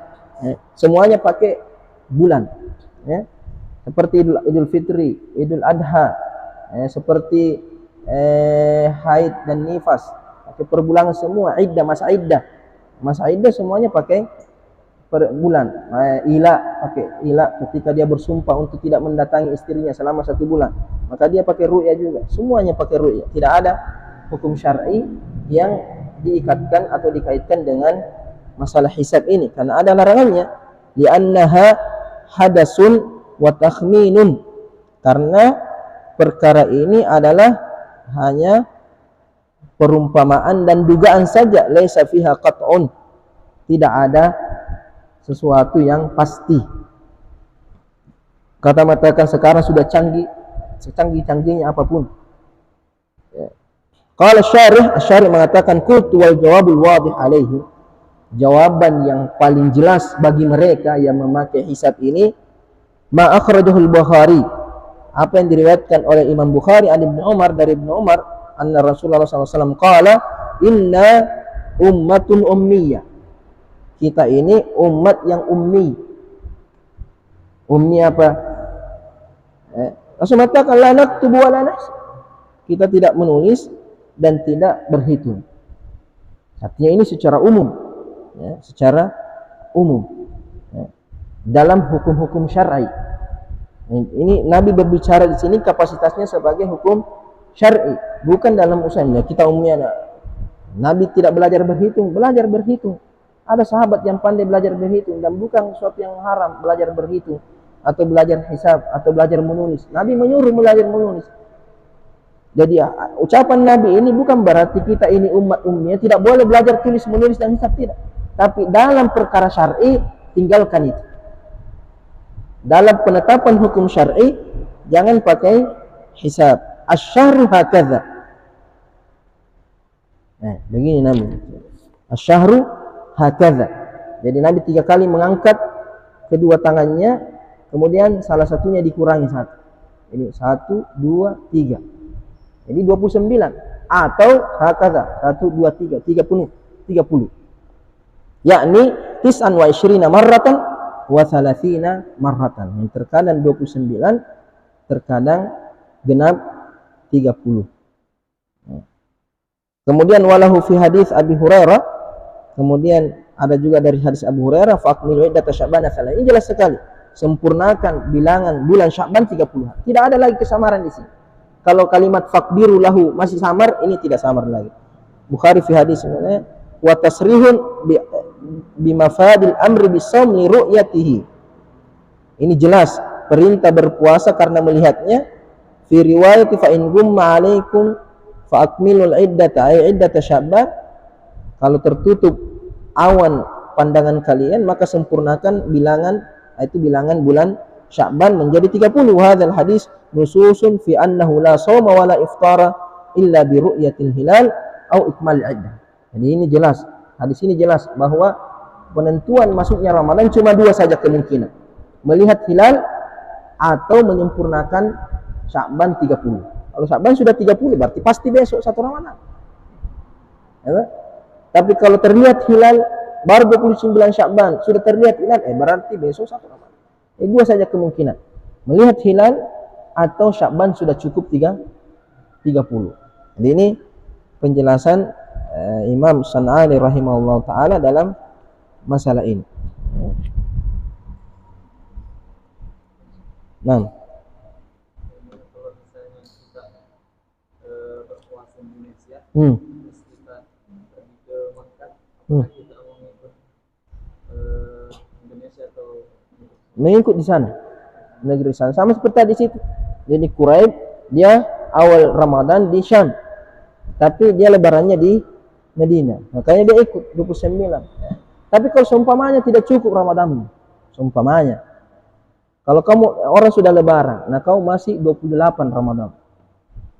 Semuanya pakai bulan. Seperti Idul Fitri, Idul Adha, seperti haid dan nifas, pakai perbulangan semua. Iddah, masa iddah semuanya pakai per bulan. Ila, pakai ila ketika dia bersumpah untuk tidak mendatangi istrinya selama 1 bulan, maka dia pakai ru'ya juga. Semuanya pakai ru'ya. Tidak ada hukum syar'i yang diikatkan atau dikaitkan dengan masalah hisab ini, karena ada larangannya. Li'annaha hadasun wa takhminun, karena perkara ini adalah hanya perumpamaan dan dugaan saja. Laisa fiha qat'un, tidak ada sesuatu yang pasti. Kata mengatakan sekarang sudah canggih, secanggih-canggihnya apapun. Qala syarih mengatakan qultu wal jawabul wadih alaihi, jawaban yang paling jelas bagi mereka yang memakai hisab ini, ma akhrajahu al-Bukhari, apa yang diriwayatkan oleh Imam Bukhari an Ibnu Umar dari Ibnu Umar anna Rasulullah SAW qala inna ummatun ummiyah, kita ini umat yang ummi. Ummi apa? Rasul mengatakan la naktubu wa la nahsib, kita tidak menulis dan tidak berhitung. Artinya ini secara umum, ya, secara umum, ya, dalam hukum-hukum syar'i. Ini Nabi berbicara di sini kapasitasnya sebagai hukum syar'i, bukan dalam usaha. Kita umumnya Nabi tidak belajar berhitung, belajar berhitung. Ada sahabat yang pandai belajar berhitung dan bukan sesuatu yang haram belajar berhitung atau belajar hisab atau belajar menulis. Nabi menyuruh belajar menulis. Jadi ucapan Nabi ini bukan berarti kita ini umat ummiyah tidak boleh belajar tulis menulis dan hisab, tidak. Tapi dalam perkara syar'i tinggalkan itu. Dalam penetapan hukum syar'i jangan pakai hisab. Asy-syahru hakadza. Nah, begini Nabi. Asy-syahru hakadza. Jadi Nabi 3 kali mengangkat kedua tangannya, kemudian salah satunya dikurangi satu. Ini 1, 2, 3. Jadi 29 atau hakadza 1, 2, 3 30 yakni 29 marratan wa 30 marratan. Yang terkadang 29, terkadang genap 30. Kemudian walahu fi hadis Abi Hurairah, kemudian ada juga dari hadis Abu Hurairah faqmilu iddata Sya'ban salah. Ini jelas sekali, sempurnakan bilangan bulan Sya'ban 30 hari. Tidak ada lagi kesamaran di sini. Kalau kalimat faqdiru lahu masih samar, ini tidak samar lagi. Bukhari fi hadis sebenarnya wa tasrihun bi mafadil amri bisawm li ru'yatihi. Ini jelas perintah berpuasa karena melihatnya. Fi riwayat fa in gumma alaikum fa akmilul iddata ay iddata Sya'ban. Kalau tertutup awan pandangan kalian maka sempurnakan bilangan, itu bilangan bulan Sya'ban menjadi 30. Hadzal hadis nususun fi annahu la shauma wa la iftara illa bi ru'yatil hilal au ikmal iddah. Jadi ini jelas, hadis ini jelas bahwa penentuan masuknya Ramadan cuma 2 saja kemungkinan. Melihat hilal atau menyempurnakan Sya'ban 30. Kalau Sya'ban sudah 30 berarti pasti besok 1 Ramadan. Ya? Tapi kalau terlihat hilal baru 29 Sya'ban sudah terlihat hilal, berarti besok 1 Ramadan. 2 saja kemungkinan. Melihat hilal atau Sya'ban sudah cukup 30. Jadi ini penjelasan Imam San'ani rahimahullah ta'ala dalam masalah ini. Nah, kalau misalnya kita berpuasa di Indonesia, terus kita pergi ke Makkah, apakah kita mau mengikut Indonesia atau mengikut di sana, negeri sana, sama seperti di situ. Jadi Quraib dia awal Ramadan di Syam, tapi dia lebarannya di Medina, makanya dia ikut 29. Tapi kalau seumpamanya tidak cukup Ramadan, seumpamanya kalau kamu orang sudah lebaran, nah kamu masih 28 Ramadan,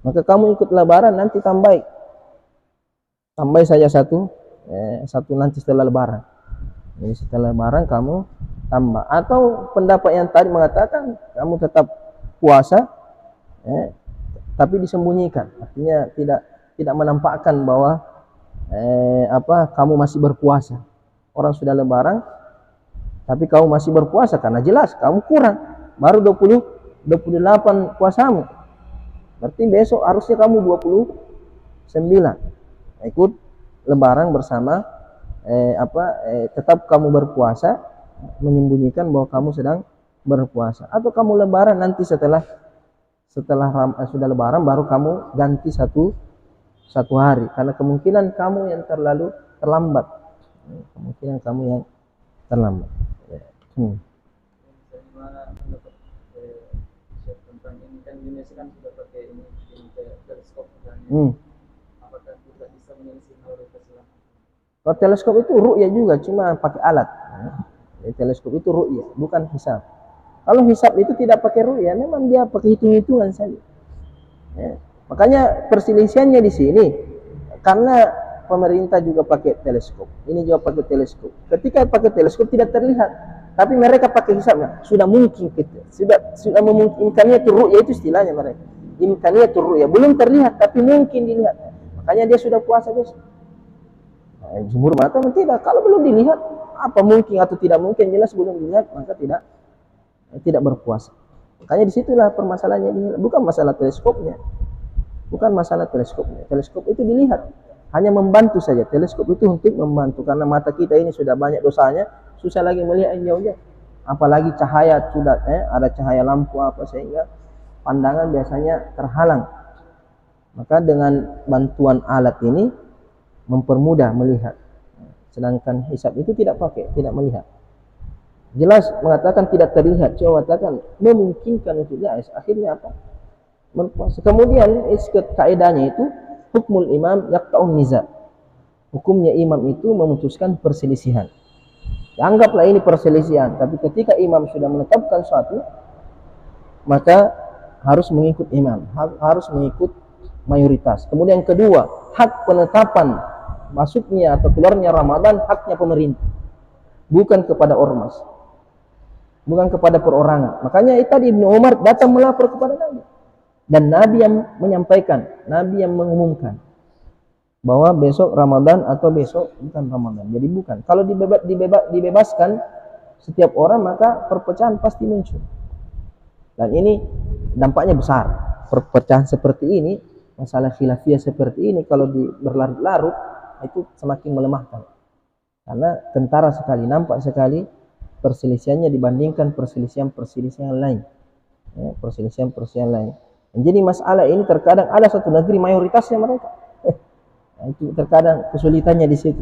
maka kamu ikut lebaran nanti tambah saja satu nanti setelah lebaran. Jadi setelah lebaran kamu tambah. Atau pendapat yang tadi mengatakan kamu tetap puasa, tapi disembunyikan, artinya tidak menampakkan bahwa kamu masih berpuasa. Orang sudah lebaran tapi kamu masih berpuasa karena jelas kamu kurang, baru 28 puasamu. Berarti besok harusnya kamu 29 ikut lebaran bersama tetap kamu berpuasa, menyembunyikan bahwa kamu sedang berpuasa. Atau kamu lebaran nanti setelah sudah lebaran baru kamu ganti satu hari, karena kemungkinan kamu yang terlalu terlambat. Kemungkinan kamu yang terlambat. Bagaimana pendapat tentang ini? Kan Indonesia kan sudah pakai ini teleskop misalnya. Apakah kita bisa menyelisih prioritas Islam? Kalau teleskop itu ru'ya juga, cuma pakai alat. Teleskop itu ru'ya, bukan hisab. Kalau hisab itu tidak pakai ru'ya, memang dia pakai hitung-hitungan saja. Makanya perselisihannya di sini karena pemerintah juga pakai teleskop, ini juga pakai teleskop. Ketika pakai teleskop tidak terlihat, Tapi mereka pakai hisabnya. Sudah mungkin kita, sudah memungkinkannya ru'ya itu istilahnya mereka. Imkaniyatul ru'ya, belum terlihat tapi mungkin dilihat. Makanya dia sudah puasa besok. Nah, jumhur mata tidak. Kalau belum dilihat, apa mungkin atau tidak mungkin, jelas belum dilihat, maka tidak berpuasa. Makanya disitulah permasalahannya, bukan masalah teleskopnya. Bukan masalah teleskopnya. Teleskop itu dilihat, hanya membantu saja. Teleskop itu untuk membantu, karena mata kita ini sudah banyak dosanya, susah lagi melihat yang jauh-jauh. Apalagi cahaya sudah ada cahaya lampu apa, sehingga pandangan biasanya terhalang. Maka dengan bantuan alat ini mempermudah melihat. Sedangkan hisab itu tidak pakai, tidak melihat. Jelas mengatakan tidak terlihat, cuma mengatakan memungkinkan untuk lihat. Akhirnya apa? Berpuasa. Kemudian kaidahnya itu hukmul imam yaqta'un niza. Hukumnya imam itu memutuskan perselisihan. Anggaplah ini perselisihan, tapi ketika imam sudah menetapkan suatu, maka harus mengikut imam, harus mengikut mayoritas. Kemudian kedua, hak penetapan masuknya atau keluarnya Ramadan haknya pemerintah, bukan kepada ormas, bukan kepada perorangan. Makanya tadi Ibnu Umar datang melapor kepada Nabi, dan Nabi yang menyampaikan, Nabi yang mengumumkan bahwa besok Ramadan atau besok bukan Ramadan. Jadi bukan. Kalau dibebaskan setiap orang, maka perpecahan pasti muncul. Dan ini dampaknya besar. Perpecahan seperti ini, masalah khilafiyah seperti ini, kalau berlarut-larut, itu semakin melemahkan. Karena kentara sekali, nampak sekali perselisihannya dibandingkan perselisihan lain. Ya, perselisihan lain. Jadi masalah ini terkadang ada satu negeri mayoritasnya mereka. Itu terkadang kesulitannya di situ.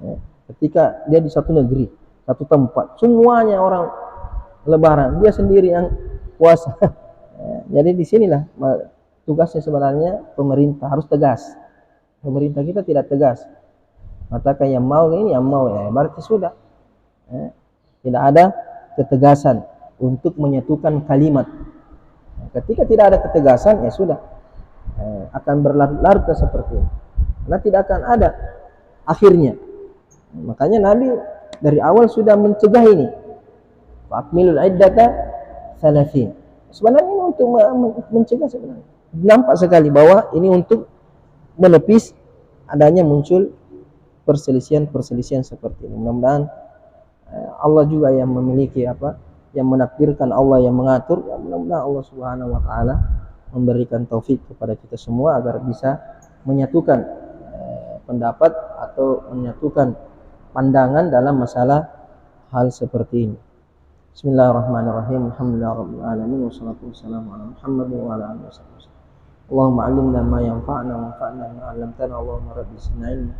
Ya, ketika dia di satu negeri, satu tempat, semuanya orang lebaran, dia sendiri yang puasa. Ya, jadi di sinilah tugasnya sebenarnya pemerintah harus tegas. Pemerintah kita tidak tegas. Maka yang mau ini, yang mau ya, berarti sudah. Ya, tidak ada ketegasan untuk menyatukan kalimat. Ketika tidak ada ketegasan, ya sudah, akan berlarut-larut seperti ini. Karena tidak akan ada akhirnya. Makanya Nabi dari awal sudah mencegah ini. Fa'akmilul iddata 30. Sebenarnya ini untuk mencegah sebenarnya. Nampak sekali bahwa ini untuk menepis adanya muncul perselisihan seperti ini. Mudah-mudahan Allah juga yang memiliki yang menakdirkan, Allah yang mengatur. Ya, mudah-mudahan Allah Subhanahu wa taala memberikan taufik kepada kita semua agar bisa menyatukan pendapat atau menyatukan pandangan dalam masalah hal seperti ini. Bismillahirrahmanirrahim. Alhamdulillahirabbil alamin wassalatu wassalamu ala Muhammadin wa ala alihi wasallam. Allahumma 'allimna ma yanfa'una wanfa'na bima 'allamtana. Allahumma rabbi zidna ilma.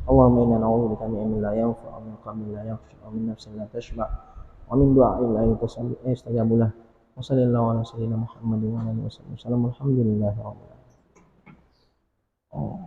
Allahumma inna na'udzubika min ilmin la yanfa' wa min qalbin la yakhsha wa min nafsin la tashba' wa min du'a'in la yustajabu lahu. Wa sallallahu ala sayyidina Muhammadin wa ala alihi wasallam. Alhamdulillahirabbil alamin.